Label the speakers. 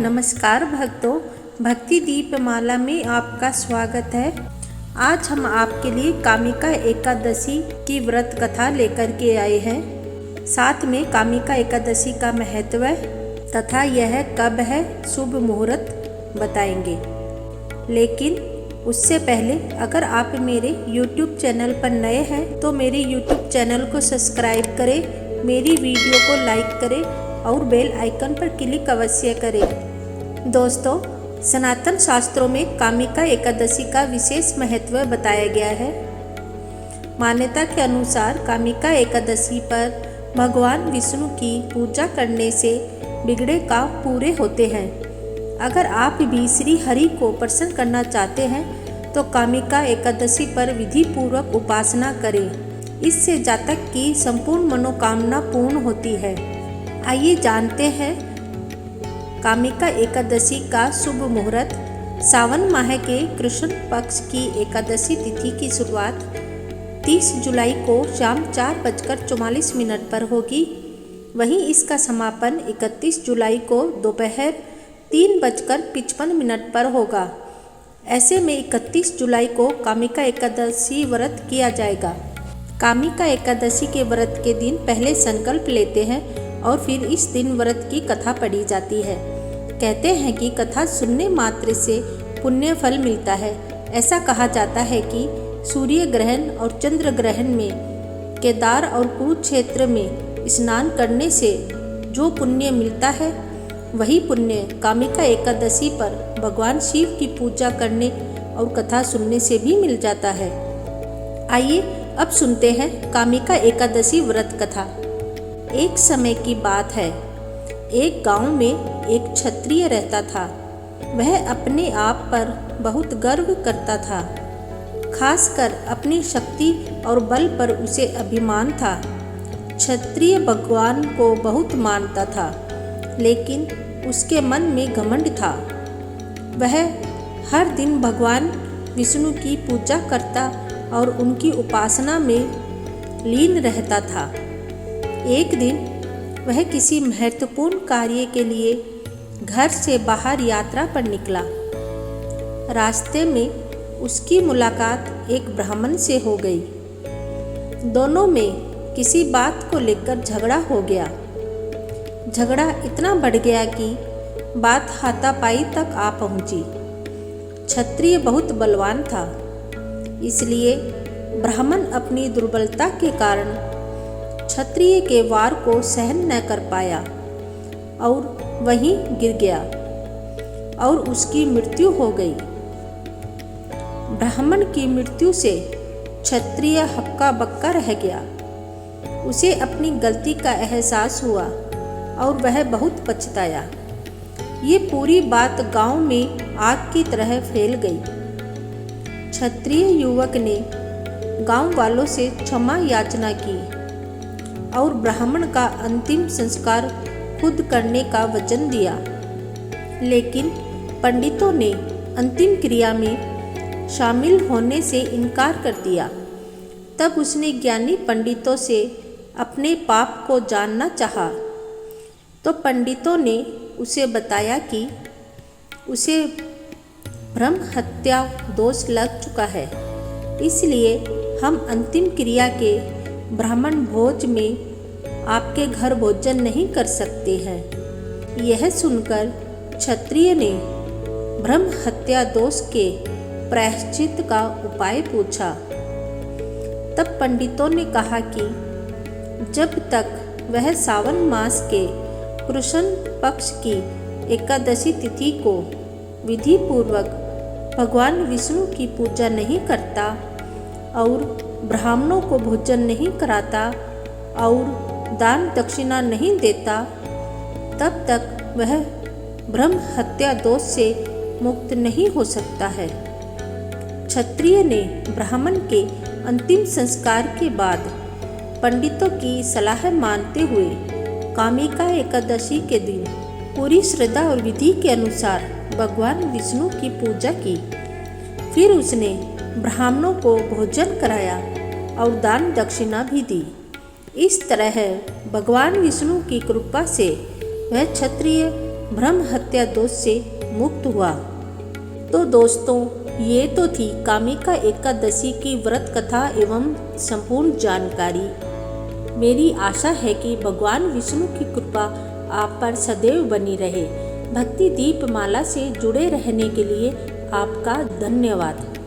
Speaker 1: नमस्कार भक्तों, भक्ति दीपमाला में आपका स्वागत है। आज हम आपके लिए कामिका एकादशी की व्रत कथा लेकर के आए हैं। साथ में कामिका एकादशी का महत्व तथा यह कब है, शुभ मुहूर्त बताएंगे। लेकिन उससे पहले अगर आप मेरे YouTube चैनल पर नए हैं तो मेरे YouTube चैनल को सब्सक्राइब करें, मेरी वीडियो को लाइक करें और बेल आइकन पर क्लिक अवश्य करें। दोस्तों, सनातन शास्त्रों में कामिका एकादशी का विशेष महत्व बताया गया है। मान्यता के अनुसार कामिका एकादशी पर भगवान विष्णु की पूजा करने से बिगड़े काम पूरे होते हैं। अगर आप भी श्री हरि को प्रसन्न करना चाहते हैं तो कामिका एकादशी पर विधि पूर्वक उपासना करें। इससे जातक की संपूर्ण मनोकामना पूर्ण होती है। आइए जानते हैं कामिका एकादशी का शुभ मुहूर्त। सावन माह के कृष्ण पक्ष की एकादशी तिथि की शुरुआत 30 जुलाई को शाम 4:44 पर होगी। वहीं इसका समापन 31 जुलाई को दोपहर 3:55 पर होगा। ऐसे में 31 जुलाई को कामिका एकादशी व्रत किया जाएगा। कामिका एकादशी के व्रत के दिन पहले संकल्प लेते हैं और फिर इस दिन व्रत की कथा पढ़ी जाती है। कहते हैं कि कथा सुनने मात्र से पुण्य फल मिलता है। ऐसा कहा जाता है कि सूर्य ग्रहण और चंद्र ग्रहण में केदार और कुरुक्षेत्र में स्नान करने से जो पुण्य मिलता है, वही पुण्य कामिका एकादशी पर भगवान शिव की पूजा करने और कथा सुनने से भी मिल जाता है। आइए अब सुनते हैं कामिका एकादशी व्रत कथा। एक समय की बात है, एक गांव में एक क्षत्रिय रहता था। वह अपने आप पर बहुत गर्व करता था, खासकर अपनी शक्ति और बल पर उसे अभिमान था। क्षत्रिय भगवान को बहुत मानता था, लेकिन उसके मन में घमंड था। वह हर दिन भगवान विष्णु की पूजा करता और उनकी उपासना में लीन रहता था। एक दिन वह किसी महत्वपूर्ण कार्य के लिए घर से बाहर यात्रा पर निकला। रास्ते में उसकी मुलाकात एक ब्राह्मण से हो गई। दोनों में किसी बात को लेकर झगड़ा हो गया। झगड़ा इतना बढ़ गया कि बात हाथापाई तक आ पहुंची। क्षत्रिय बहुत बलवान था, इसलिए ब्राह्मण अपनी दुर्बलता के कारण क्षत्रिय के वार को सहन न कर पाया और वहीं गिर गया और उसकी मृत्यु हो गई। ब्राह्मण की मृत्यु से क्षत्रिय हक्का बक्का रह गया। उसे अपनी गलती का एहसास हुआ और वह बहुत पछताया। ये पूरी बात गांव में आग की तरह फैल गई। क्षत्रिय युवक ने गांव वालों से क्षमा याचना की और ब्राह्मण का अंतिम संस्कार खुद करने का वचन दिया। लेकिन पंडितों ने अंतिम क्रिया में शामिल होने से इनकार कर दिया। तब उसने ज्ञानी पंडितों से अपने पाप को जानना चाहा, तो पंडितों ने उसे बताया कि उसे ब्रह्म हत्या दोष लग चुका है, इसलिए हम अंतिम क्रिया के ब्राह्मण भोज में आपके घर भोजन नहीं कर सकते हैं। यह सुनकर क्षत्रिय ने ब्रह्म हत्या दोष के प्रायश्चित का उपाय पूछा। तब पंडितों ने कहा कि जब तक वह सावन मास के कृष्ण पक्ष की एकादशी तिथि को विधि पूर्वक भगवान विष्णु की पूजा नहीं करता और ब्राह्मणों को भोजन नहीं कराता और दान दक्षिणा नहीं देता, तब तक वह ब्रह्म हत्या दोष से मुक्त नहीं हो सकता है। क्षत्रिय ने ब्राह्मण के अंतिम संस्कार के बाद पंडितों की सलाह मानते हुए कामिका एकादशी के दिन पूरी श्रद्धा और विधि के अनुसार भगवान विष्णु की पूजा की। फिर उसने ब्राह्मणों को भोजन कराया और दान दक्षिणा भी दी। इस तरह भगवान विष्णु की कृपा से वह क्षत्रिय ब्रह्म हत्या दोष से मुक्त हुआ। तो दोस्तों, ये तो थी कामिका एकादशी की व्रत कथा एवं संपूर्ण जानकारी। मेरी आशा है कि भगवान विष्णु की कृपा आप पर सदैव बनी रहे। भक्ति दीपमाला से जुड़े रहने के लिए आपका धन्यवाद।